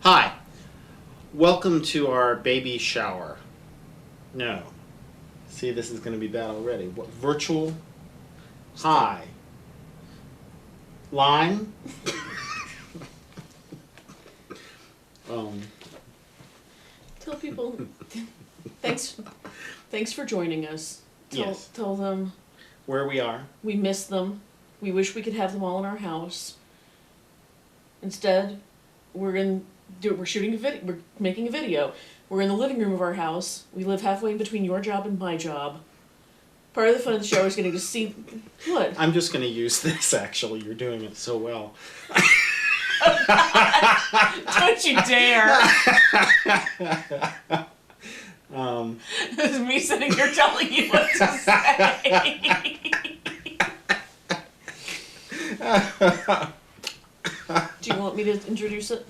Hi, welcome to our baby shower. No. See, this is going to be bad already. What, virtual? Hi. Line? Tell people, thanks for joining us. Yes. Tell them Where we are. we miss them. We wish we could have them all in our house. Instead, we're shooting a video. We're making a video. We're in the living room of our house. We live halfway in between your job and my job. Part of the fun of the show is getting to see what. I'm just going to use this, actually. You're doing it so well. Don't you dare! This is me sitting here telling you what to say. Do you want me to introduce it?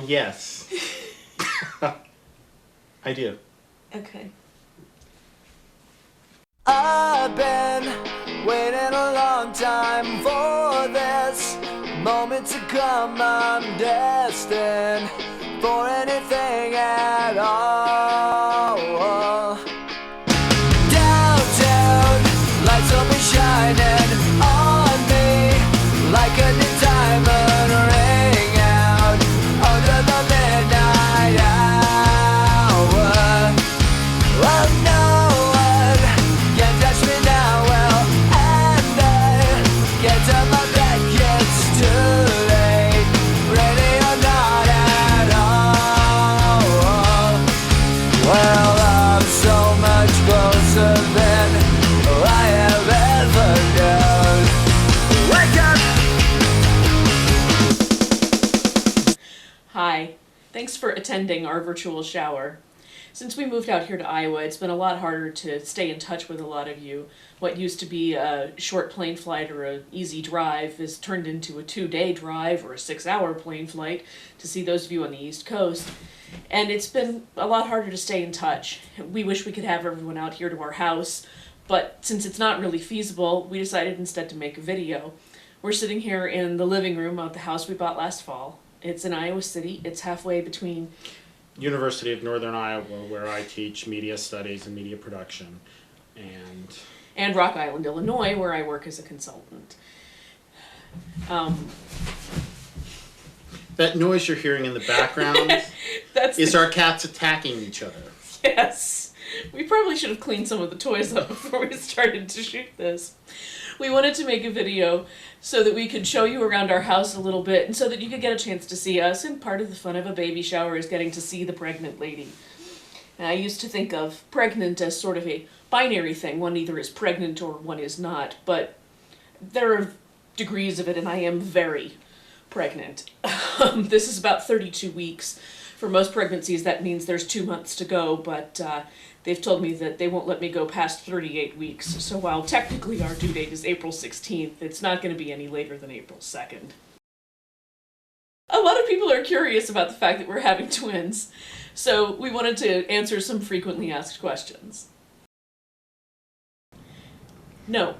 Yes. I do. Okay. I've been waiting a long time for this moment to come. I'm destined for anything at all. Downtown, lights will be shining on me like a new diamond ring out under the midnight hour. Well, no one can touch me now. Well, and I get to my bed, it's too late. Ready or not at all. Well, I'm so much closer than I have ever known. Wake up! Hi. Thanks for attending our virtual shower. Since we moved out here to Iowa, it's been a lot harder to stay in touch with a lot of you. What used to be a short plane flight or an easy drive has turned into a 2-day drive or a 6-hour plane flight to see those of you on the East Coast. And it's been a lot harder to stay in touch. We wish we could have everyone out here to our house, but since it's not really feasible, we decided instead to make a video. We're sitting here in the living room of the house we bought last fall. It's in Iowa City. It's halfway between University of Northern Iowa, where I teach media studies and media production. and Rock Island, Illinois, where I work as a consultant. That noise you're hearing in the background is our cats attacking each other. Yes. We probably should have cleaned some of the toys up before we started to shoot this. We wanted to make a video so that we could show you around our house a little bit and so that you could get a chance to see us, and part of the fun of a baby shower is getting to see the pregnant lady. And I used to think of pregnant as sort of a binary thing. One either is pregnant or one is not, but there are degrees of it, and I am very pregnant. This is about 32 weeks. For most pregnancies, that means there's 2 months to go, but they've told me that they won't let me go past 38 weeks. So while technically our due date is April 16th, it's not going to be any later than April 2nd. A lot of people are curious about the fact that we're having twins, so we wanted to answer some frequently asked questions. No.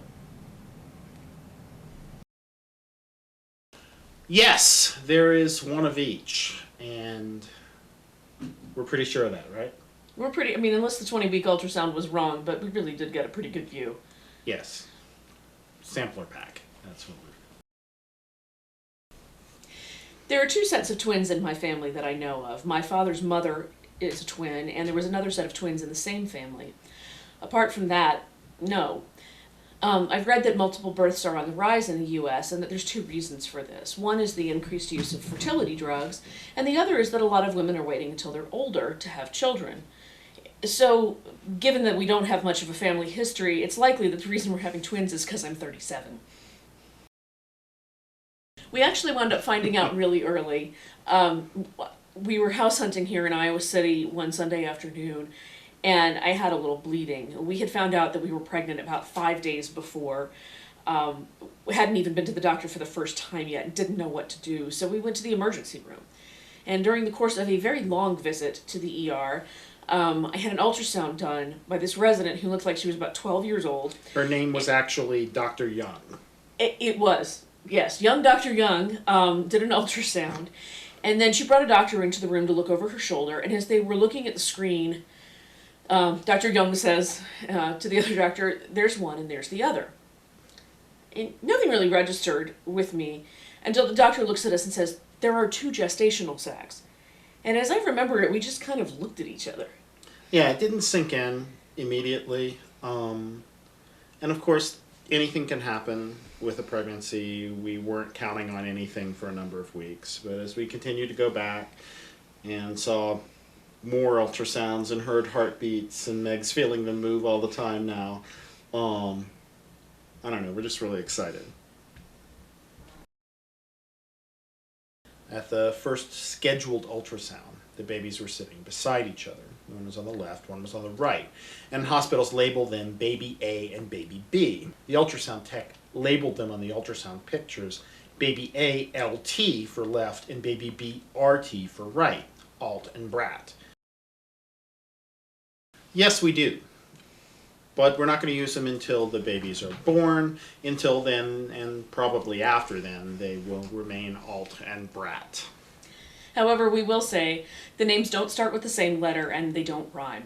Yes, there is one of each, and we're pretty sure of that, right? We're pretty, unless the 20-week ultrasound was wrong, but we really did get a pretty good view. Yes. Sampler pack. That's what we're... There are 2 sets of twins in my family that I know of. My father's mother is a twin, and there was another set of twins in the same family. Apart from that, no. I've read that multiple births are on the rise in the U.S. and that there's 2 reasons for this. One is the increased use of fertility drugs, and the other is that a lot of women are waiting until they're older to have children. So, given that we don't have much of a family history, it's likely that the reason we're having twins is because I'm 37. We actually wound up finding out really early. We were house hunting here in Iowa City one Sunday afternoon, and I had a little bleeding. We had found out that we were pregnant about 5 days before. We hadn't even been to the doctor for the first time yet and didn't know what to do, so we went to the emergency room. And during the course of a very long visit to the ER, I had an ultrasound done by this resident who looked like she was about 12 years old. Her name was actually Dr. Young. It was, yes. Young Dr. Young did an ultrasound, And then she brought a doctor into the room to look over her shoulder, and as they were looking at the screen, Dr. Young says to the other doctor, "There's one and there's the other." And nothing really registered with me until the doctor looks at us and says, "There are 2 gestational sacs." And as I remember it, we just kind of looked at each other. Yeah, it didn't sink in immediately. And of course, anything can happen with a pregnancy. We weren't counting on anything for a number of weeks. But as we continued to go back and saw more ultrasounds and heard heartbeats, and Meg's feeling them move all the time now, I don't know, we're just really excited. At the first scheduled ultrasound, the babies were sitting beside each other. One was on the left, one was on the right. And hospitals label them baby A and baby B. The ultrasound tech labeled them on the ultrasound pictures baby A LT for left and baby B RT for right, Alt and Brat. Yes, we do. But we're not going to use them until the babies are born. Until then, and probably after then, they will remain Alt and Brat. However, we will say the names don't start with the same letter and they don't rhyme.